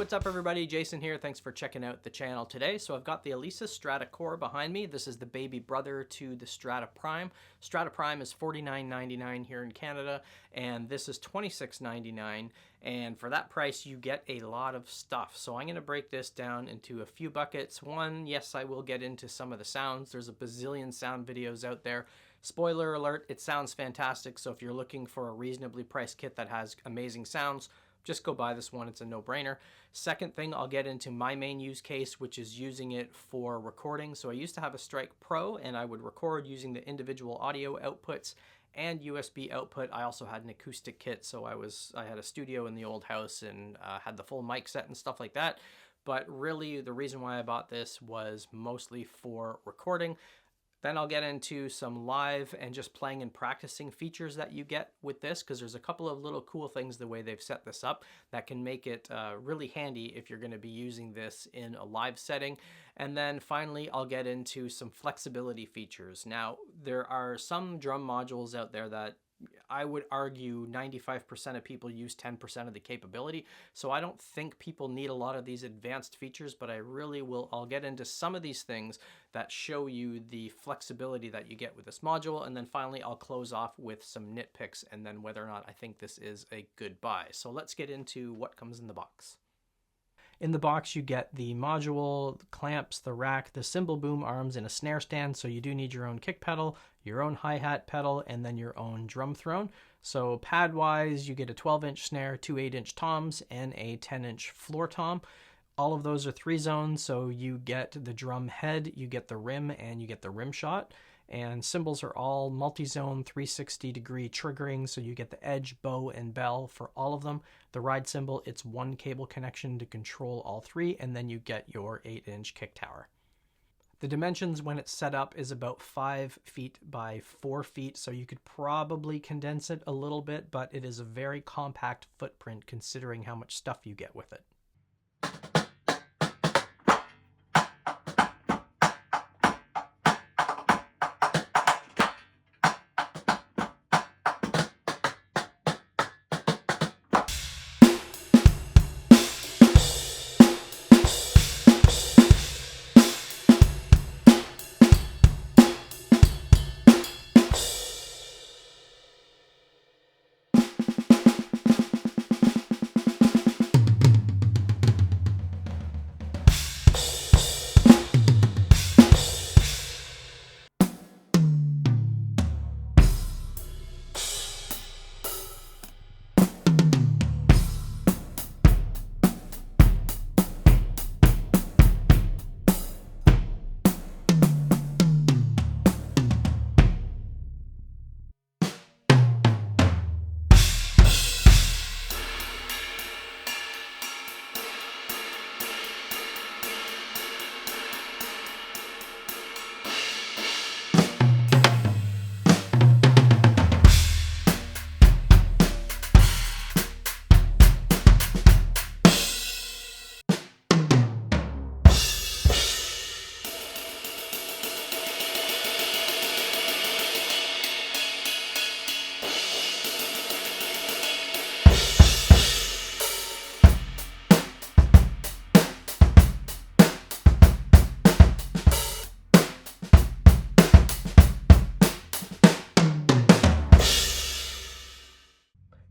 What's up everybody, Jason here. Thanks for checking out the channel today. So I've got the Alesis Strata Core behind me. This is the baby brother to the Strata Prime. Strata Prime is $49.99 here in Canada, and this is $26.99. And for that price, you get a lot of stuff. So I'm gonna break this down into a few buckets. One, yes, I will get into some of the sounds. There's a bazillion sound videos out there. Spoiler alert, it sounds fantastic. So if you're looking for a reasonably priced kit that has amazing sounds, just go buy this one. It's a no-brainer. Second thing, I'll get into my main use case, which is using it for recording. So I used to have a Strike Pro, and I would record using the individual audio outputs and USB output. I also had an acoustic kit, so I had a studio in the old house and had the full mic set and stuff like that. But really, the reason why I bought this was mostly for recording. Then I'll get into some live and just playing and practicing features that you get with this, because there's a couple of little cool things the way they've set this up that can make it really handy if you're going to be using this in a live setting. And then finally, I'll get into some flexibility features. Now, there are some drum modules out there that I would argue 95% of people use 10% of the capability. So I don't think people need a lot of these advanced features, but I'll get into some of these things that show you the flexibility that you get with this module. And then finally, I'll close off with some nitpicks and then whether or not I think this is a good buy. So let's get into what comes in the box. In the box, you get the module, the clamps, the rack, the cymbal boom arms, and a snare stand. So you do need your own kick pedal, your own hi-hat pedal, and then your own drum throne. So pad-wise, you get a 12-inch snare, two 8-inch toms, and a 10-inch floor tom. All of those are 3 zones, so you get the drum head, you get the rim, and you get the rim shot. And cymbals are all multi-zone 360-degree triggering, so you get the edge, bow, and bell for all of them. The ride cymbal, it's one cable connection to control all 3, and then you get your 8-inch kick tower. The dimensions when it's set up is about 5 feet by 4 feet, so you could probably condense it a little bit, but it is a very compact footprint considering how much stuff you get with it.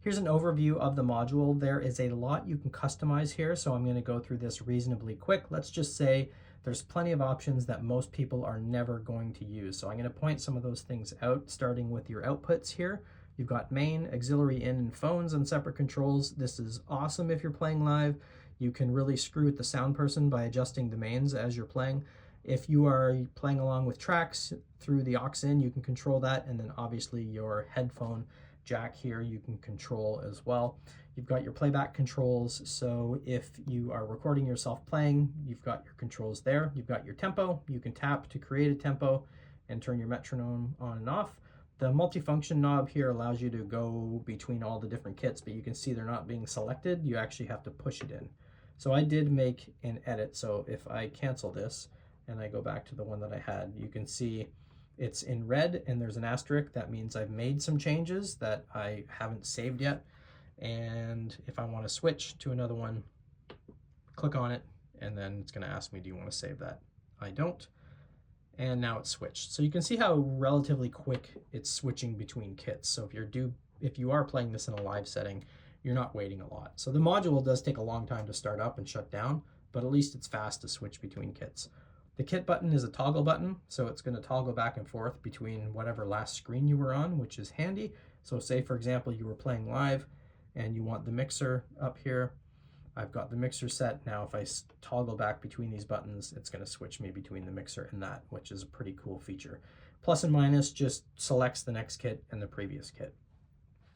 Here's an overview of the module. There is a lot you can customize here, so I'm going to go through this reasonably quick. Let's just say there's plenty of options that most people are never going to use. So I'm going to point some of those things out, starting with your outputs here. You've got main, auxiliary in, and phones on separate controls. This is awesome if you're playing live. You can really screw with the sound person by adjusting the mains as you're playing. If you are playing along with tracks through the aux in, you can control that, and then obviously your headphone jack here you can control as well. You've got your playback controls, so if you are recording yourself playing, you've got your controls there. You've got your tempo. You can tap to create a tempo and turn your metronome on and off. The multifunction knob here allows you to go between all the different kits, but you can see they're not being selected. You actually have to push it in. So I did make an edit, so if I cancel this and I go back to the one that I had, you can see it's in red and there's an asterisk. That means I've made some changes that I haven't saved yet. And if I want to switch to another one, click on it, and then it's going to ask me, do you want to save that? I don't. And now it's switched. So you can see how relatively quick it's switching between kits. So if you are playing this in a live setting, you're not waiting a lot. So the module does take a long time to start up and shut down, but at least it's fast to switch between kits. The kit button is a toggle button, so it's going to toggle back and forth between whatever last screen you were on, which is handy. So say, for example, you were playing live and you want the mixer up here. I've got the mixer set. Now if I toggle back between these buttons, it's going to switch me between the mixer and that, which is a pretty cool feature. Plus and minus just selects the next kit and the previous kit.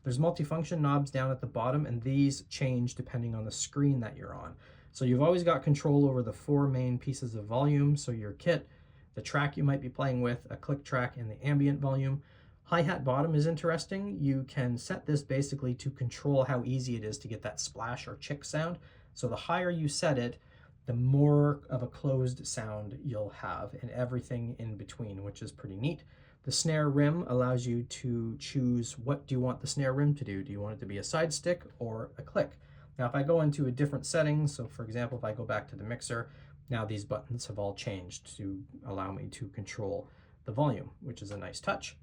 There's multifunction knobs down at the bottom, and these change depending on the screen that you're on. So you've always got control over the 4 main pieces of volume. So your kit, the track you might be playing with, a click track, and the ambient volume. Hi-hat bottom is interesting. You can set this basically to control how easy it is to get that splash or chick sound. So the higher you set it, the more of a closed sound you'll have, and everything in between, which is pretty neat. The snare rim allows you to choose what do you want the snare rim to do. Do you want it to be a side stick or a click? Now if I go into a different setting, so for example, if I go back to the mixer, now these buttons have all changed to allow me to control the volume, which is a nice touch.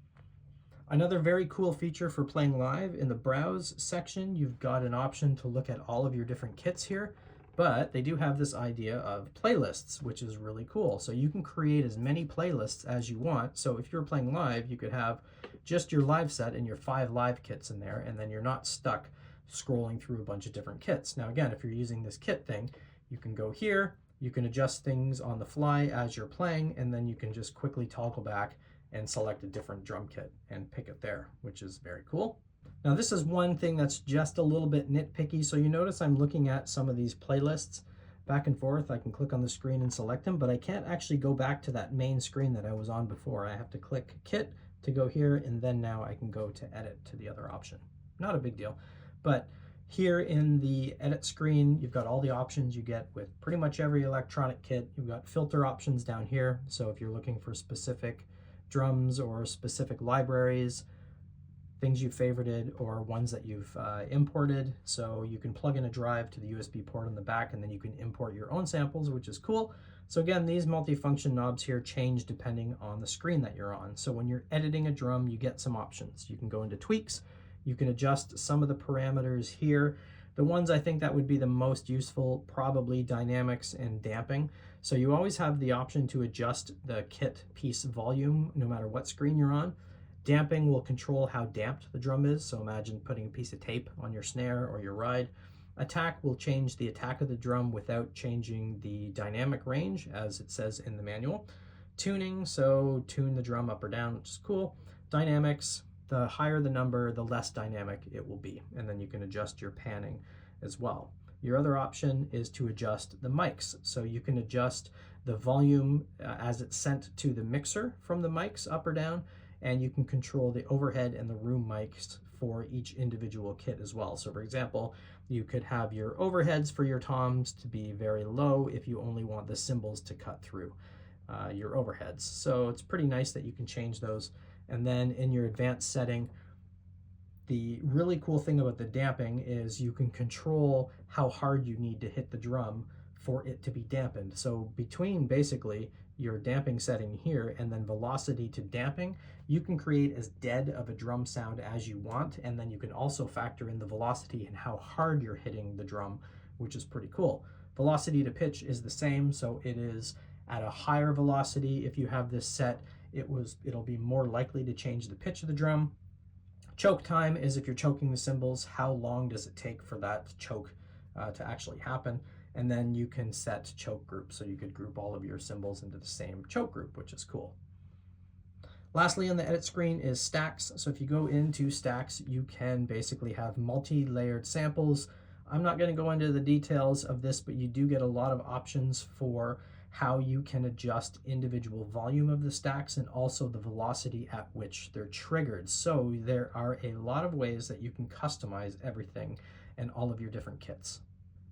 Another very cool feature for playing live, in the browse section, you've got an option to look at all of your different kits here, but they do have this idea of playlists, which is really cool. So you can create as many playlists as you want. So if you're playing live, you could have just your live set and your 5 live kits in there, and then you're not stuck scrolling through a bunch of different kits. Now again, if you're using this kit thing, you can go here, you can adjust things on the fly as you're playing, and then you can just quickly toggle back and select a different drum kit and pick it there, which is very cool. Now this is one thing that's just a little bit nitpicky. So you notice I'm looking at some of these playlists back and forth. I can click on the screen and select them, but I can't actually go back to that main screen that I was on before. I have to click kit to go here, and then now I can go to edit to the other option. Not a big deal, but here in the edit screen, you've got all the options you get with pretty much every electronic kit. You've got filter options down here. So if you're looking for specific drums or specific libraries, things you've favorited or ones that you've imported. So you can plug in a drive to the USB port on the back, and then you can import your own samples, which is cool. So again, these multifunction knobs here change depending on the screen that you're on. So when you're editing a drum, you get some options. You can go into tweaks, you can adjust some of the parameters here. The ones I think that would be the most useful, probably dynamics and damping. So you always have the option to adjust the kit piece volume no matter what screen you're on. Damping will control how damped the drum is. So imagine putting a piece of tape on your snare or your ride. Attack will change the attack of the drum without changing the dynamic range, as it says in the manual. Tuning, so tune the drum up or down, which is cool. Dynamics, the higher the number, the less dynamic it will be. And then you can adjust your panning as well. Your other option is to adjust the mics. So you can adjust the volume as it's sent to the mixer from the mics up or down, and you can control the overhead and the room mics for each individual kit as well. So for example, you could have your overheads for your toms to be very low if you only want the cymbals to cut through your overheads. So it's pretty nice that you can change those. And then in your advanced setting, the really cool thing about the damping is you can control how hard you need to hit the drum for it to be dampened. So between basically your damping setting here and then velocity to damping, you can create as dead of a drum sound as you want, and then you can also factor in the velocity and how hard you're hitting the drum, which is pretty cool. Velocity to pitch is the same, so it is at a higher velocity. If you have this set, it'll be more likely to change the pitch of the drum. Choke time is if you're choking the cymbals, how long does it take for that choke to actually happen? And then you can set choke group, so you could group all of your cymbals into the same choke group, which is cool. Lastly, on the edit screen is stacks. So if you go into stacks, you can basically have multi-layered samples. I'm not going to go into the details of this, but you do get a lot of options for how you can adjust individual volume of the stacks and also the velocity at which they're triggered. So there are a lot of ways that you can customize everything and all of your different kits.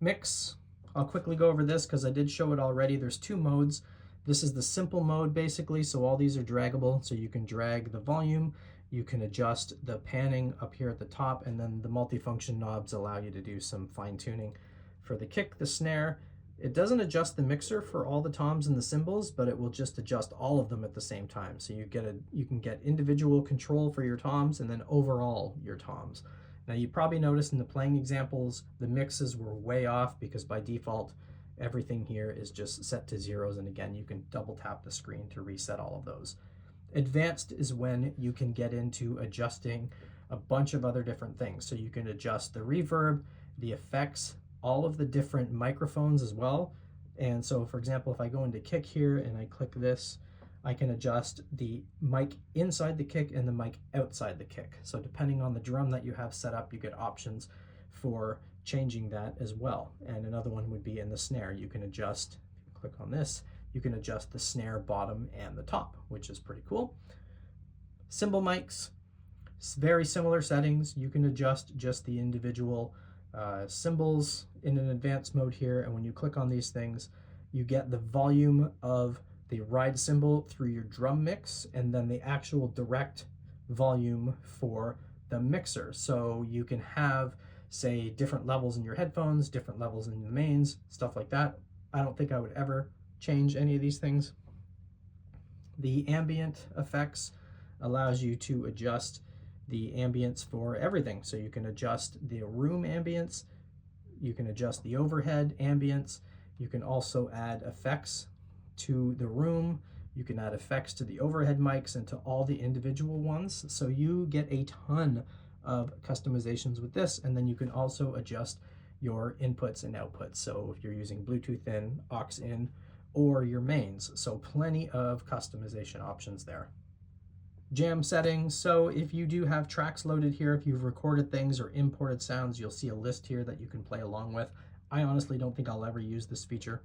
Mix, I'll quickly go over this because I did show it already. There's 2 modes. This is the simple mode basically, so all these are draggable, so you can drag the volume, you can adjust the panning up here at the top, and then the multifunction knobs allow you to do some fine tuning for the kick, the snare, It doesn't adjust the mixer for all the toms and the cymbals, but it will just adjust all of them at the same time. So you can get individual control for your toms and then overall your toms. Now you probably noticed in the playing examples, the mixes were way off because by default, everything here is just set to zeros. And again, you can double tap the screen to reset all of those. Advanced is when you can get into adjusting a bunch of other different things. So you can adjust the reverb, the effects, all of the different microphones as well. And so for example, if I go into kick here and I click this, I can adjust the mic inside the kick and the mic outside the kick. So depending on the drum that you have set up, you get options for changing that as well. And another one would be in the snare. You can adjust, if you click on this, you can adjust the snare bottom and the top, which is pretty cool. Cymbal mics, very similar settings. You can adjust just the individual cymbals in an advanced mode here, and when you click on these things, you get the volume of the ride cymbal through your drum mix, and then the actual direct volume for the mixer. So you can have, say, different levels in your headphones, different levels in the mains, stuff like that. I don't think I would ever change any of these things. The ambient effects allows you to adjust the ambience for everything. So you can adjust the room ambience, you can adjust the overhead ambience, you can also add effects to the room, you can add effects to the overhead mics and to all the individual ones. So you get a ton of customizations with this, and then you can also adjust your inputs and outputs. So if you're using Bluetooth in, aux in, or your mains. So plenty of customization options there. Jam settings. So if you do have tracks loaded here, if you've recorded things or imported sounds, you'll see a list here that you can play along with. I honestly don't think I'll ever use this feature.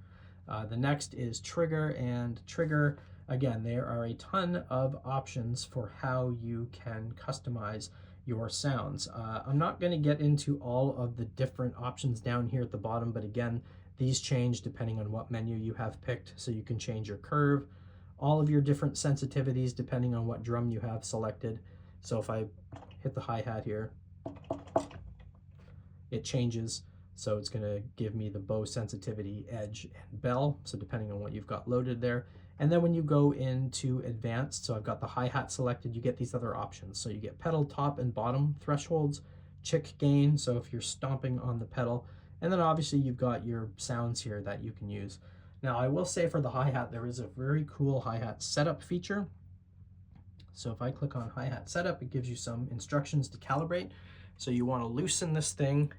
The next is trigger, and trigger, again, there are a ton of options for how you can customize your sounds. I'm not going to get into all of the different options down here at the bottom, but again, these change depending on what menu you have picked. So you can change your curve, all of your different sensitivities depending on what drum you have selected. So if I hit the hi-hat here, it changes. So it's going to give me the bow sensitivity, edge, and bell. So depending on what you've got loaded there. And then when you go into advanced, so I've got the hi-hat selected, you get these other options. So you get pedal top and bottom thresholds, chick gain, so if you're stomping on the pedal, and then obviously you've got your sounds here that you can use. Now I will say for the hi-hat, there is a very cool hi-hat setup feature. So if I click on hi-hat setup, it gives you some instructions to calibrate. So you want to loosen this thing.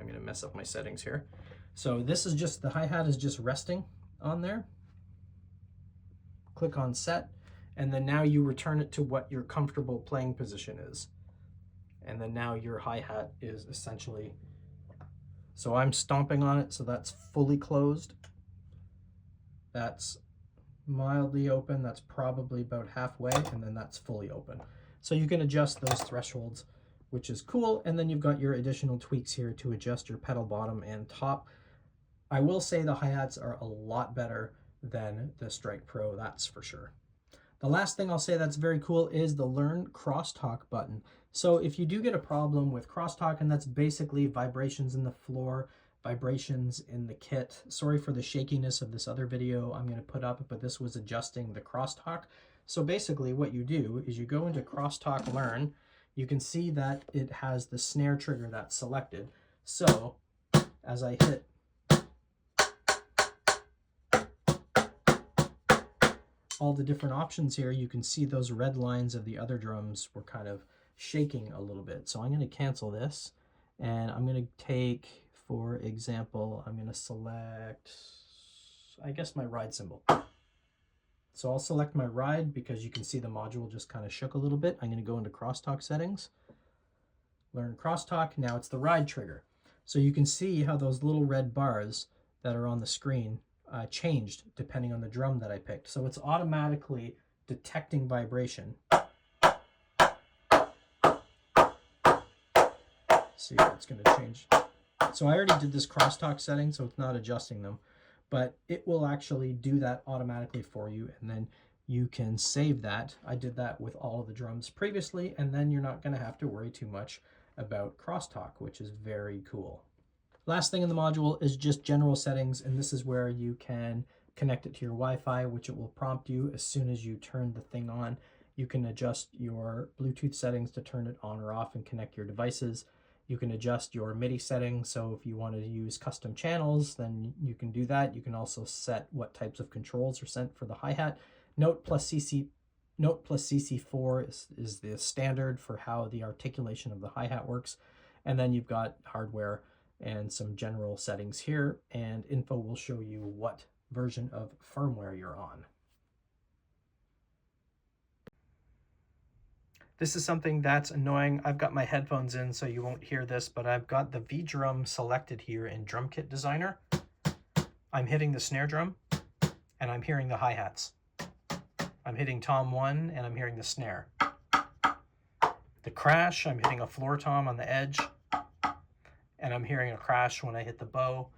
I'm going to mess up my settings here. So this is just, the hi-hat is just resting on there. Click on set, and then now you return it to what your comfortable playing position is. And then now your hi-hat is essentially, so I'm stomping on it, so that's fully closed. That's mildly open, that's probably about halfway, and then that's fully open. So you can adjust those thresholds, which is cool, and then you've got your additional tweaks here to adjust your pedal bottom and top. I will say the hi-hats are a lot better than the Strike Pro, that's for sure. The last thing I'll say that's very cool is the Learn Crosstalk button. So if you do get a problem with crosstalk, and that's basically vibrations in the floor, vibrations in the kit. Sorry for the shakiness of this other video I'm going to put up, but this was adjusting the crosstalk. So basically what you do is you go into Crosstalk Learn. You can see that it has the snare trigger that's selected. So as I hit all the different options here, you can see those red lines of the other drums were kind of shaking a little bit. So I'm going to cancel this, and I'm going to take, for example, I'm going to select, I guess, my ride cymbal. So I'll select my ride because you can see the module just kind of shook a little bit. I'm going to go into Crosstalk settings, Learn Crosstalk. Now it's the ride trigger. So you can see how those little red bars that are on the screen changed depending on the drum that I picked. So it's automatically detecting vibration. See if it's going to change. So I already did this crosstalk setting, so it's not adjusting them, but it will actually do that automatically for you, and then you can save that. I did that with all of the drums previously, and then you're not going to have to worry too much about crosstalk, which is very cool. Last thing in the module is just general settings, and this is where you can connect it to your Wi-Fi, which it will prompt you as soon as you turn the thing on. You can adjust your Bluetooth settings to turn it on or off and connect your devices. You can adjust your MIDI settings, so if you want to use custom channels, then you can do that. You can also set what types of controls are sent for the hi-hat. Note plus CC4 is the standard for how the articulation of the hi-hat works. And then you've got hardware and some general settings here, and info will show you what version of firmware you're on. This is something that's annoying. I've got my headphones in so you won't hear this, but I've got the V drum selected here in Drum Kit Designer. I'm hitting the snare drum and I'm hearing the hi-hats. I'm hitting tom 1 and I'm hearing the snare. The crash, I'm hitting a floor tom on the edge, and I'm hearing a crash when I hit the bow,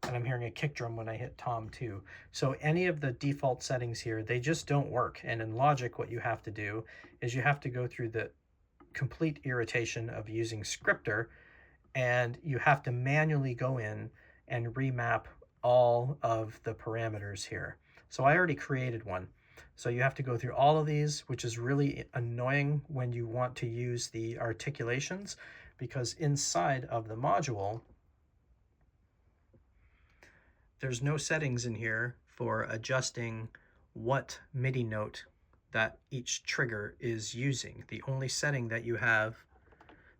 and I'm hearing a kick drum when I hit tom 2. So any of the default settings here, they just don't work. And in Logic, what you have to do is you have to go through the complete irritation of using Scripter, and you have to manually go in and remap all of the parameters here. So I already created one. So you have to go through all of these, which is really annoying when you want to use the articulations, because inside of the module, there's no settings in here for adjusting what MIDI note that each trigger is using. The only setting that you have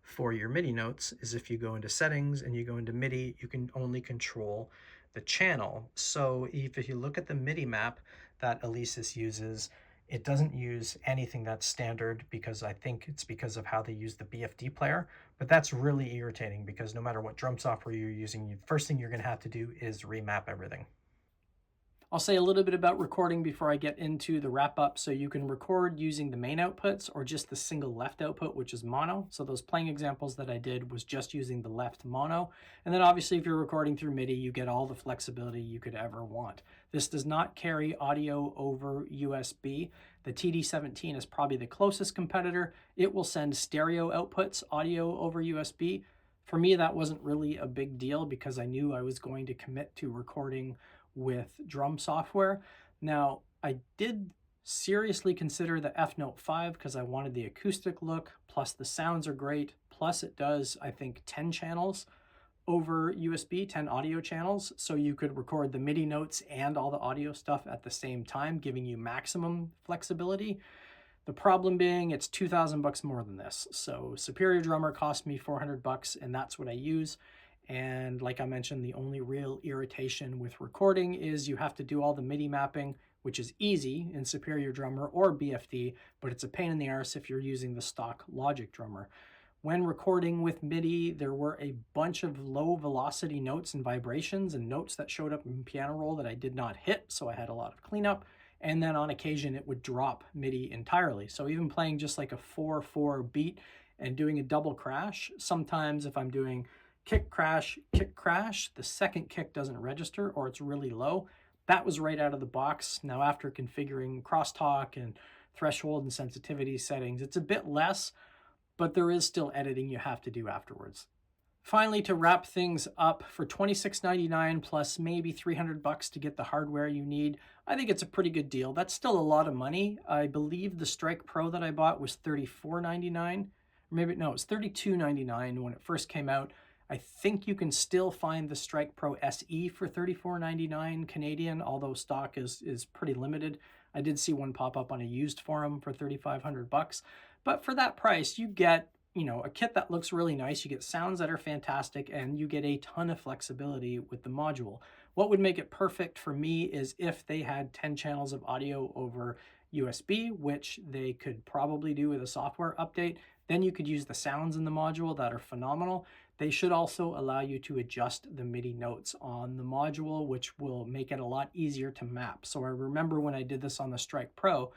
for your MIDI notes is if you go into settings and you go into MIDI, you can only control the channel. So if you look at the MIDI map that Alesis uses, it doesn't use anything that's standard, because I think it's because of how they use the BFD player. But that's really irritating, because no matter what drum software you're using, the first thing you're going to have to do is remap everything. I'll say a little bit about recording before I get into the wrap up. So you can record using the main outputs or just the single left output, which is mono. So those playing examples that I did was just using the left mono. And then obviously if you're recording through MIDI, you get all the flexibility you could ever want. This does not carry audio over USB. The TD-17 is probably the closest competitor. It will send stereo outputs, audio over USB. For me, that wasn't really a big deal because I knew I was going to commit to recording with drum software. Now, I did seriously consider the F-Note 5 because I wanted the acoustic look, plus the sounds are great, plus it does, I think, 10 channels over USB, 10 audio channels, so you could record the MIDI notes and all the audio stuff at the same time, giving you maximum flexibility. The problem being it's 2,000 bucks more than this. So Superior Drummer cost me 400 bucks, and that's what I use. And like I mentioned, the only real irritation with recording is you have to do all the MIDI mapping, which is easy in Superior Drummer or BFD, but it's a pain in the arse if you're using the stock Logic Drummer. When recording with MIDI, there were a bunch of low velocity notes and vibrations and notes that showed up in piano roll that I did not hit, so I had a lot of cleanup. And then on occasion, it would drop MIDI entirely. So even playing just like a 4/4 beat and doing a double crash, sometimes if I'm doing kick, crash, the second kick doesn't register or it's really low. That was right out of the box. Now after configuring crosstalk and threshold and sensitivity settings, it's a bit less, but there is still editing you have to do afterwards. Finally, to wrap things up, for $26.99 plus maybe 300 bucks to get the hardware you need, I think it's a pretty good deal. That's still a lot of money. I believe the Strike Pro that I bought was $34.99, or maybe no, it was $32.99 when it first came out. I think you can still find the Strike Pro SE for $34.99 Canadian, although stock is pretty limited. I did see one pop up on a used forum for 3,500 bucks. But for that price, you get, a kit that looks really nice, you get sounds that are fantastic, and you get a ton of flexibility with the module. What would make it perfect for me is if they had 10 channels of audio over USB, which they could probably do with a software update. Then you could use the sounds in the module that are phenomenal. They should also allow you to adjust the MIDI notes on the module, which will make it a lot easier to map. So I remember when I did this on the Strike Pro,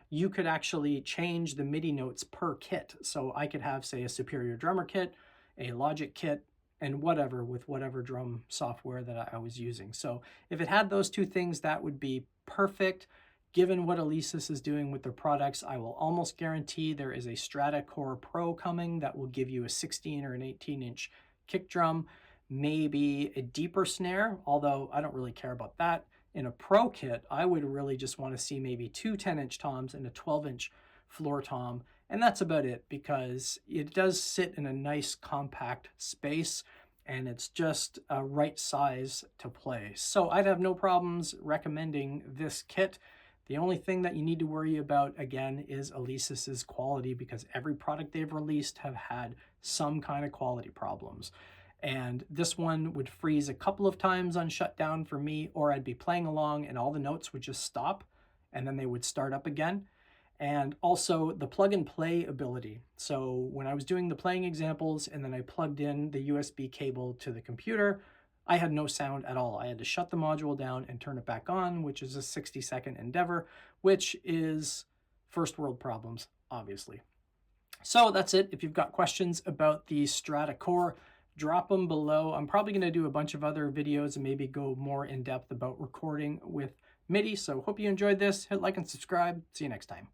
you could actually change the MIDI notes per kit. So I could have, say, a Superior Drummer kit, a Logic kit, and whatever with whatever drum software that I was using. So if it had those two things, that would be perfect. Given what Alesis is doing with their products, I will almost guarantee there is a Strata Core Pro coming that will give you a 16 or an 18-inch kick drum. maybe a deeper snare, although I don't really care about that. In a pro kit, I would really just want to see maybe two 10-inch toms and a 12-inch floor tom, and that's about it, because it does sit in a nice compact space and it's just a right size to play. So I'd have no problems recommending this kit. The only thing that you need to worry about, again, is Alesis's quality, because every product they've released have had some kind of quality problems. And this one would freeze a couple of times on shutdown for me, or I'd be playing along and all the notes would just stop and then they would start up again. And also the plug and play ability. So when I was doing the playing examples and then I plugged in the USB cable to the computer, I had no sound at all. I had to shut the module down and turn it back on, which is a 60-second endeavor, which is first world problems, obviously. So that's it. If you've got questions about the Strata Core, drop them below. I'm probably going to do a bunch of other videos and maybe go more in depth about recording with MIDI. So hope you enjoyed this. Hit like and subscribe. See you next time.